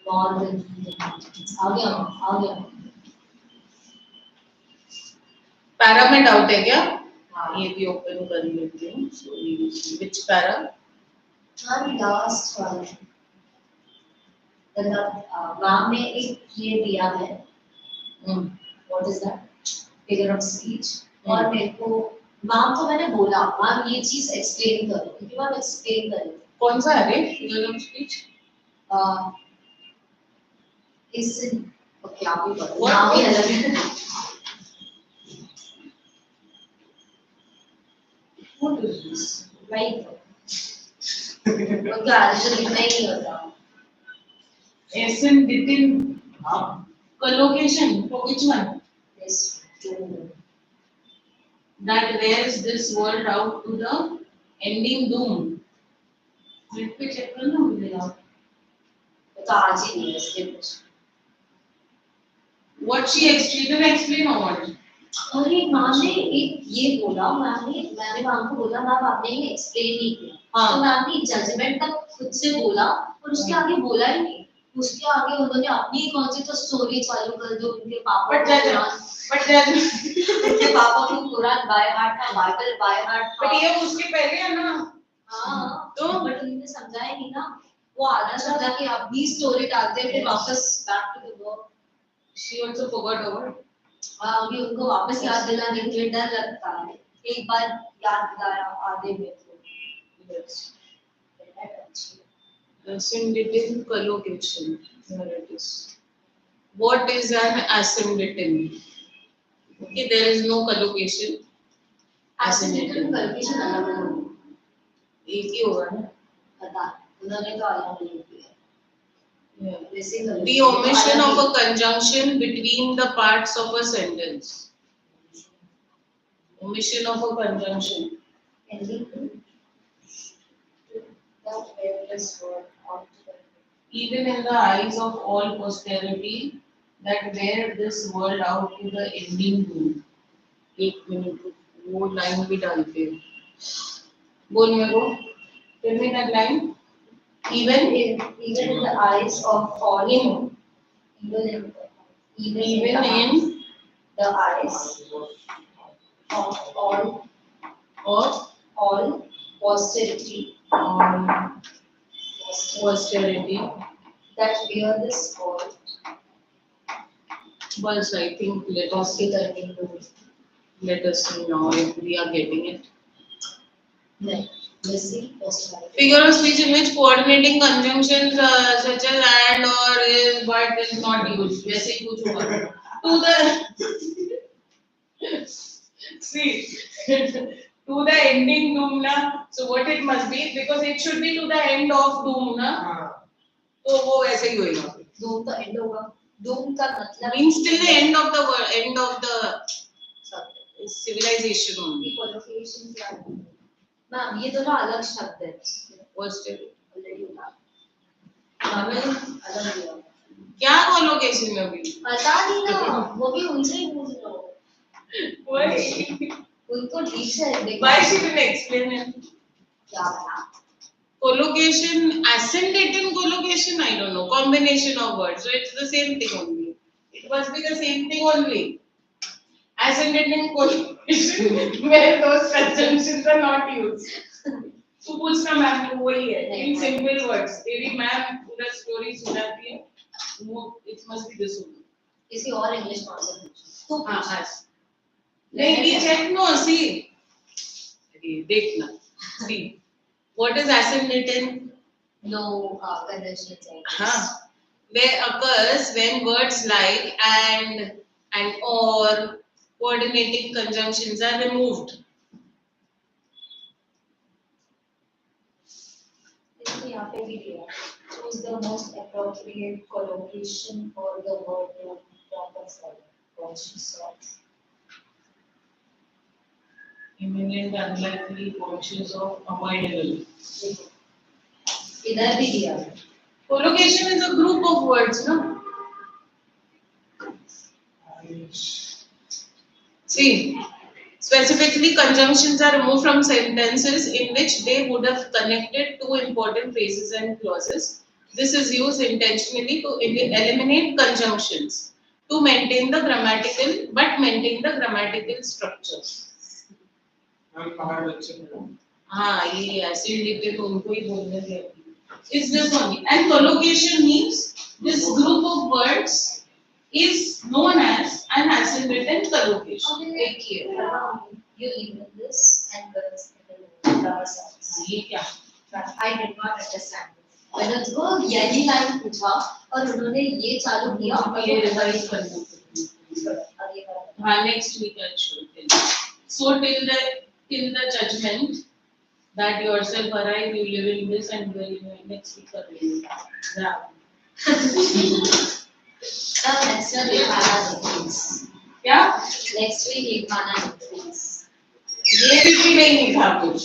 Nor the yielded wood. आ गया. पैरा में डाउट है क्या? ये भी ओपन कर लेती हूँ। So which para? Last one. मतलब मैम ने एक ये दिया है what is that figure of speech और मेरे को मैम को मैंने बोला मैम ये चीज एक्सप्लेन करो क्योंकि मैम एक्सप्लेन कर रही थी कौन सा है figure of speech इस ओके आप ही पढ़ो नाम ही अलग है what is this right क्या आदेश लिखना ही नहीं होता Essen didn't collocation for which one? Yes, true. That wears this world out to the ending doom. Let me check करना मिलेगा। तो आज ही नहीं है इसलिए कुछ। What she didn't explain or what? अरे मैम ने एक ये बोला मैंने मैम को बोला मैम आपने ये एक्सप्लेन नहीं किया। तो मैम ने जजमेंट तक खुद से बोला और उसके आगे बोला ही नहीं। उसके आगे उन्होंने अपनी कौन सी तो स्टोरी चालू कर दी उनके पापा But को that उनके पापा को कुरान बाय हार्ट था, बाइबल बाय हार्ट था। but ये उसके पहले है ना। हाँ तो बट उन्होंने समझाया नहीं ना, वो आधा समझा कि आप भी स्टोरी डालते हैं फिर वापस back to the work. she also forgot her word. हाँ अभी उनको वापस याद दिलाने के लिए डर लगता है, एक बार याद दिलाया आधे में तो Yes. Ascending collocation. Here it is. What is an ascending? Okay, there is no collocation. Acidity कल्पिशन अलग होगा, एक ही होगा ना? पता उन्होंने तो अलग नहीं किया। The omission of a conjunction between the parts of a sentence. Omission of a conjunction. Even in the eyes of all posterity, that bear this world out to the ending doom. एक minute वो line भी डालते हैं। बोल मेरे को। Tell me that line. Even in the eyes of all, even in the eyes of all posterity, that bear this world. Bus, I think let us see now if we are getting it. No, missing posterity. Figure of speech in which coordinating conjunctions such as and or is but is not used. वैसे ही कुछ होगा. To the see to the ending doom na. So what it must be, because it should be to the end of doom na. तो वो वैसे ही होएगा. Doom का end होगा. Doom का मतलब means till the end of the world, end of the civilization only. Collocation क्या है? मैम ये दोनों अलग शब्द हैं। Posterity. हमें अलग दिया। क्या collocation में अभी? पता नहीं ना, वो भी उनसे ही पूछ लो। वही। उनको ठीक से Why she didn't explain it? क्या पता? Collocation, ascendant collocation, I don't know. Combination of words, so it's the same thing only. It must be the same thing only. Ascendant collocation where those conjunctions are not used. तो पूछना ma'am को वही है in simple words. तेरी ma'am पूरा story सुनाती है, वो it must be this one. किसी और इंग्लिश कॉन्सेप्ट पूछो। हाँ हाँ। नहीं check no see. देखना see. What is ascendant? No conventional sense. Huh. Where occurs when words like and or coordinating conjunctions are removed. यहाँ पे भी दिया. Choose the most appropriate collocation for the word to proper form. Conscious of. Imminent, unlikely, conscious of, avoidable. इधर भी दिया. Collocation is a group of words, no? See, specifically conjunctions are removed from sentences in which they would have connected two important phrases and clauses. This is used intentionally to eliminate conjunctions to maintain the grammatical structure. हाँ ये ऐसे लिखते तो उनको ही बोलने दिया. Is this only and collocation means this group of words is known as an ascendant collocation. Take care. You leave this and girls in the ourselves. ये क्या? I did not understand. मैंने उसको यही लाइन पूछा और उन्होंने ये चालू किया और ये रिवाइज कर दो. हाँ next week I'll show it. So till the judgment that yourself arrive, you live in this and will next week yeah. Next week please. क्या? Next week लिखवाना please. ये भी नहीं लिखा कुछ.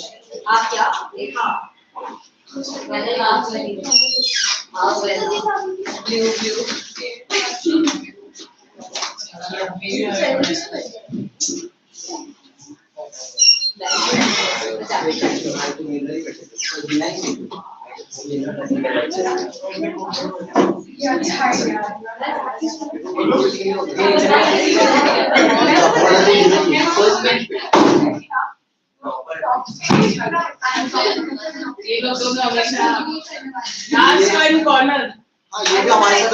आप क्या लिखा? मैंने नाम नहीं लिखा. हाँ well. ये लोग दोनों हमेशा लास्ट वन कॉर्नर हाँ ये भी हमारे साथ